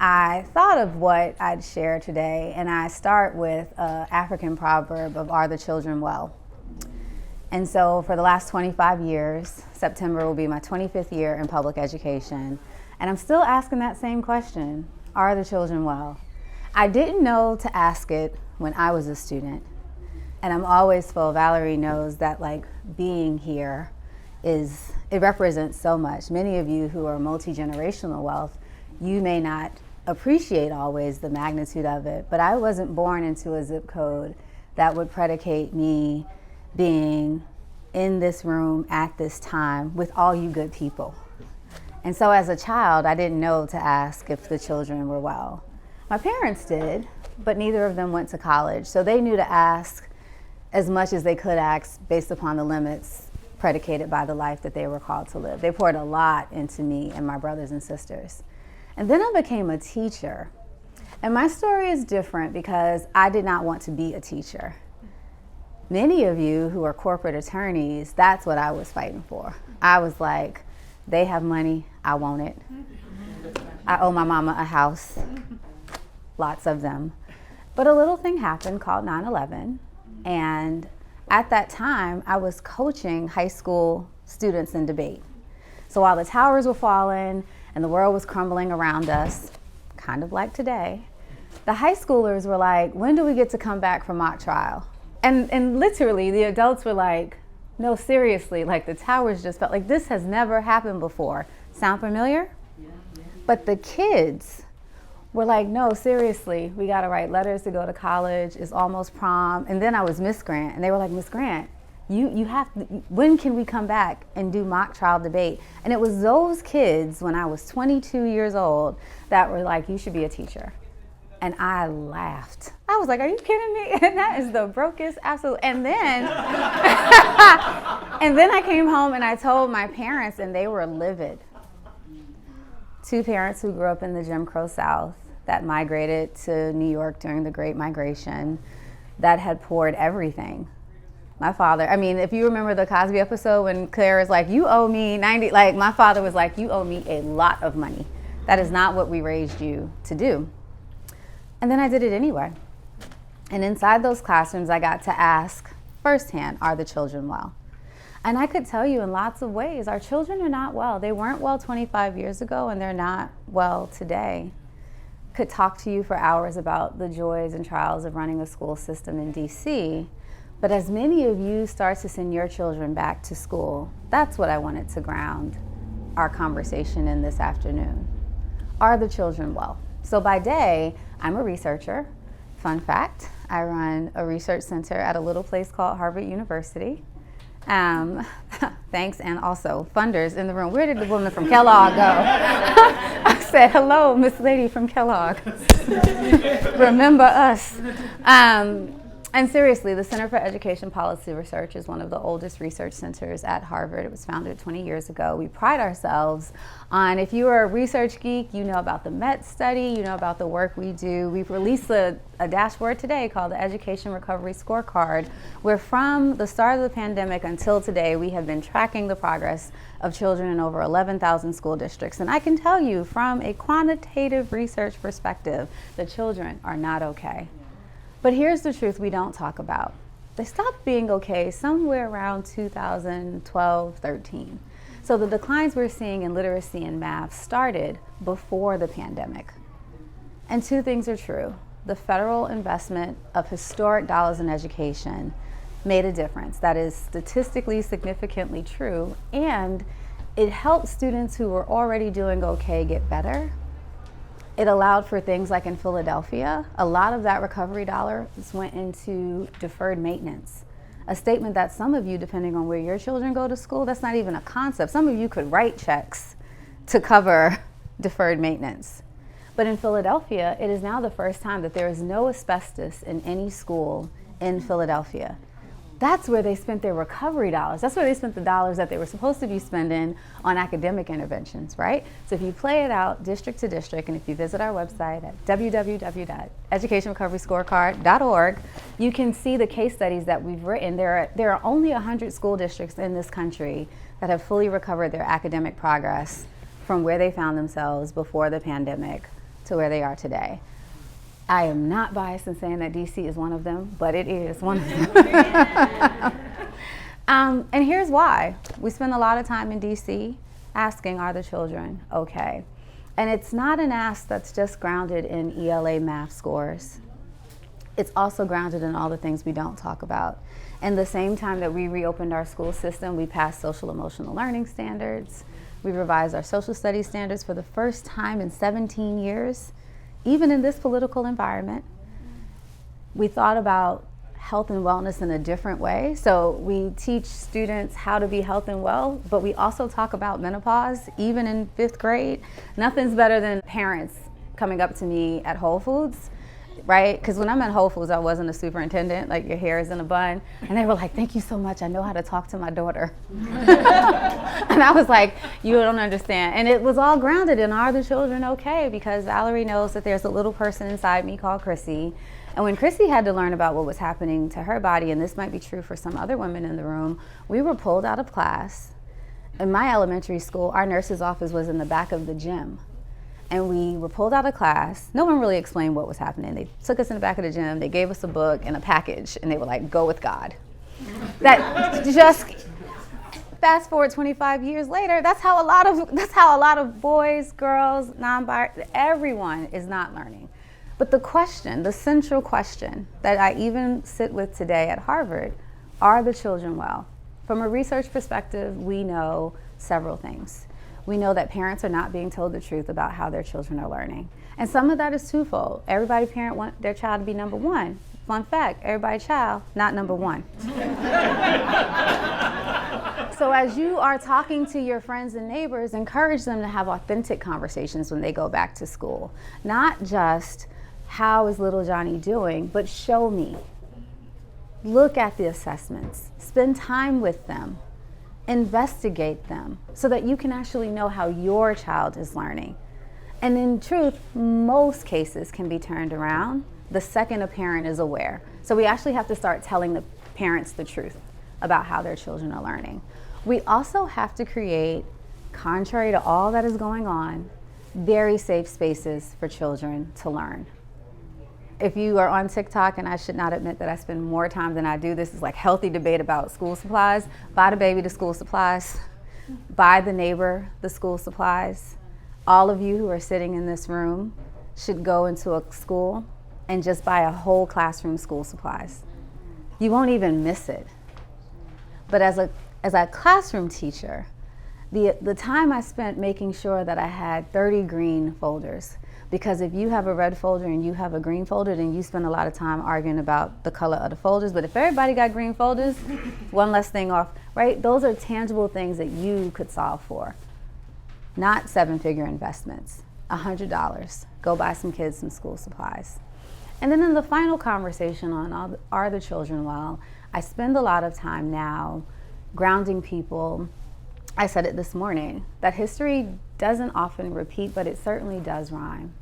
I thought of what I'd share today, and I start with an African proverb of "Are the children well?" And so for the last 25 years, September will be my 25th year in public education, and I'm still asking that same question: are the children well? I didn't know to ask it when I was a student, and I'm always full. Valerie knows that, like, being here it represents so much. Many of you who are multi-generational wealth, you may not appreciate always the magnitude of it, but I wasn't born into a zip code that would predicate me being in this room at this time with all you good people. And so as a child, I didn't know to ask if the children were well. My parents did, but neither of them went to college, so they knew to ask as much as they could ask based upon the limits predicated by the life that they were called to live. They poured a lot into me and my brothers and sisters. And then I became a teacher. And my story is different because I did not want to be a teacher. Many of you who are corporate attorneys, that's what I was fighting for. I was like, they have money, I want it. I owe my mama a house, lots of them. But a little thing happened called 9/11, and at that time, I was coaching high school students in debate. So while the towers were falling and the world was crumbling around us, kind of like today, the high schoolers were like, when do we get to come back for mock trial? And literally, the adults were like, no, seriously, like the towers just felt like this has never happened before. Sound familiar? Yeah. But the kids were like, no, seriously, we gotta write letters to go to college, it's almost prom. And then I was Miss Grant, and they were like, Miss Grant, you have to, when can we come back and do mock trial debate? And it was those kids, when I was 22 years old, that were like, you should be a teacher. And I laughed. I was like, are you kidding me? And that is the brokest, absolute. And then, and then I came home and I told my parents, and they were livid. Two parents who grew up in the Jim Crow South that migrated to New York during the Great Migration, that had poured everything. My father, I mean, if you remember the Cosby episode when Claire is like, you owe me 90, like my father was like, you owe me a lot of money. That is not what we raised you to do. And then I did it anyway. And inside those classrooms, I got to ask firsthand, are the children well? And I could tell you in lots of ways, our children are not well. They weren't well 25 years ago, and they're not well today. Could talk to you for hours about the joys and trials of running a school system in DC. But as many of you start to send your children back to school, that's what I wanted to ground our conversation in this afternoon. Are the children well? So by day, I'm a researcher. Fun fact, I run a research center at a little place called Harvard University. Thanks, and also funders in the room. Where did the woman from Kellogg go? I said, hello, Miss Lady from Kellogg. Remember us. And seriously, the Center for Education Policy Research is one of the oldest research centers at Harvard. It was founded 20 years ago. We pride ourselves on, if you are a research geek, you know about the MET study, you know about the work we do. We've released a dashboard today called the Education Recovery Scorecard, where from the start of the pandemic until today, we have been tracking the progress of children in over 11,000 school districts. And I can tell you from a quantitative research perspective, the children are not okay. But here's the truth we don't talk about. They stopped being okay somewhere around 2012, 13. So the declines we're seeing in literacy and math started before the pandemic. And two things are true. The federal investment of historic dollars in education made a difference. That is statistically significantly true. And it helped students who were already doing okay get better. It allowed for things like in Philadelphia, a lot of that recovery dollars went into deferred maintenance. A statement that some of you, depending on where your children go to school, that's not even a concept. Some of you could write checks to cover deferred maintenance. But in Philadelphia, it is now the first time that there is no asbestos in any school in Philadelphia. That's where they spent their recovery dollars. That's where they spent the dollars that they were supposed to be spending on academic interventions, right? So if you play it out district to district, and if you visit our website at www.educationrecoveryscorecard.org, you can see the case studies that we've written. There are only 100 school districts in this country that have fully recovered their academic progress from where they found themselves before the pandemic to where they are today. I am not biased in saying that DC is one of them, but it is one of them. And here's why. We spend a lot of time in DC asking, are the children okay? And it's not an ask that's just grounded in ELA math scores. It's also grounded in all the things we don't talk about. And the same time that we reopened our school system, we passed social emotional learning standards. We revised our social studies standards for the first time in 17 years, even in this political environment. We thought about health and wellness in a different way. So we teach students how to be health and well, but we also talk about menopause, even in 5th grade. Nothing's better than parents coming up to me at Whole Foods, right? Because when I'm at Whole Foods, I wasn't a superintendent, like your hair is in a bun. And they were like, thank you so much, I know how to talk to my daughter. And I was like, you don't understand. And it was all grounded in, are the children okay? Because Valerie knows that there's a little person inside me called Chrissy. And when Chrissy had to learn about what was happening to her body, and this might be true for some other women in the room, we were pulled out of class. In my elementary school, our nurse's office was in the back of the gym. And we were pulled out of class. No one really explained what was happening. They took us in the back of the gym, they gave us a book and a package, and they were like, go with God. That just, fast forward 25 years later, that's how a lot of boys, girls, non-binary, everyone is not learning. But the question, the central question that I even sit with today at Harvard, are the children well? From a research perspective, we know several things. We know that parents are not being told the truth about how their children are learning. And some of that is twofold. Everybody parent wants their child to be number one. Fun fact, everybody child, not number one. So as you are talking to your friends and neighbors, encourage them to have authentic conversations when they go back to school. Not just, how is little Johnny doing, but show me. Look at the assessments. Spend time with them. Investigate them so that you can actually know how your child is learning. And in truth, most cases can be turned around the second a parent is aware. So we actually have to start telling the parents the truth about how their children are learning. We also have to create, contrary to all that is going on, very safe spaces for children to learn. If you are on TikTok, and I should not admit that I spend more time than I do, this is like healthy debate about school supplies. Buy the baby the school supplies. Buy the neighbor the school supplies. All of you who are sitting in this room should go into a school and just buy a whole classroom school supplies. You won't even miss it. But as a classroom teacher, the time I spent making sure that I had 30 green folders, because if you have a red folder and you have a green folder, then you spend a lot of time arguing about the color of the folders. But if everybody got green folders, one less thing off, right? Those are tangible things that you could solve for. Not 7-figure investments, $100. Go buy some kids some school supplies. And then in the final conversation on are the children well, I spend a lot of time now grounding people. I said it this morning, that history doesn't often repeat, but it certainly does rhyme.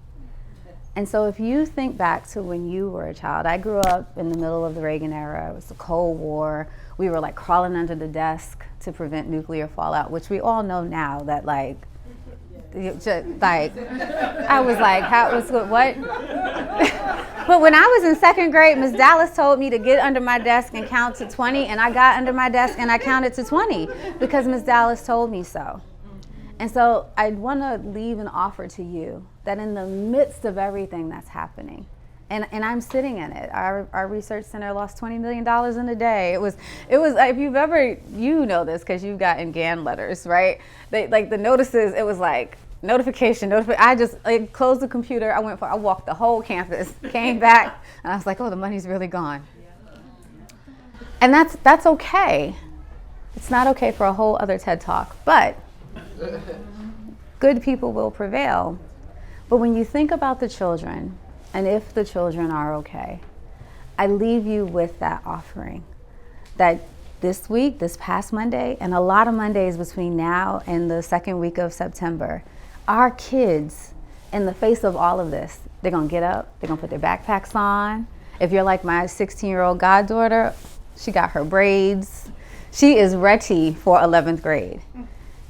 And so if you think back to when you were a child, I grew up in the middle of the Reagan era. It was the Cold War. We were like crawling under the desk to prevent nuclear fallout, which we all know now that I was like, what? But when I was in 2nd grade, Ms. Dallas told me to get under my desk and count to 20, and I got under my desk and I counted to 20 because Ms. Dallas told me so. And so I want to leave an offer to you that in the midst of everything that's happening, and I'm sitting in it. Our research center lost $20 million in a day. It was if you've ever, you know this because you've gotten GAN letters, right? They like the notices. It was like notification. I just closed the computer. I walked the whole campus, came back, and I was like, oh, the money's really gone. And that's okay. It's not okay for a whole other TED Talk, but good people will prevail. But when you think about the children, and if the children are okay, I leave you with that offering. That this week, this past Monday, and a lot of Mondays between now and the 2nd week of September, our kids, in the face of all of this, they're gonna get up, they're gonna put their backpacks on. If you're like my 16-year-old goddaughter, she got her braids. She is ready for 11th grade.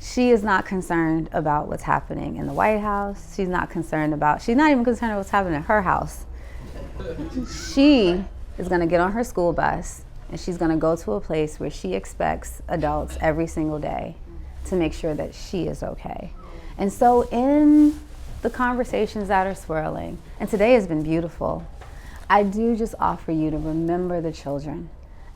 She is not concerned about what's happening in the White House. She's not even concerned about what's happening in her house. She is going to get on her school bus and she's going to go to a place where she expects adults every single day to make sure that she is okay. And so in the conversations that are swirling, and today has been beautiful, I do just offer you to remember the children,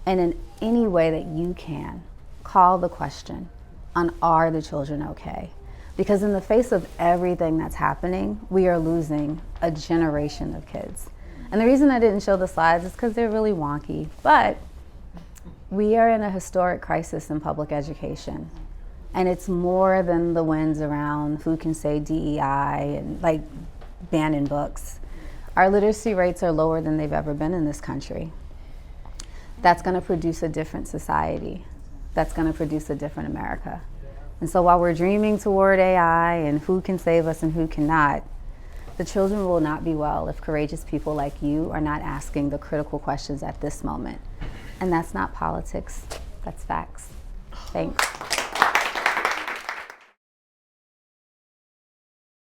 and in any way that you can, call the question on, are the children okay? Because in the face of everything that's happening, we are losing a generation of kids. And the reason I didn't show the slides is because they're really wonky, but we are in a historic crisis in public education. And it's more than the winds around who can say DEI and like banning books. Our literacy rates are lower than they've ever been in this country. That's going to produce a different society. That's going to produce a different America. And so while we're dreaming toward AI and who can save us and who cannot, the children will not be well if courageous people like you are not asking the critical questions at this moment. And that's not politics, that's facts. Thanks.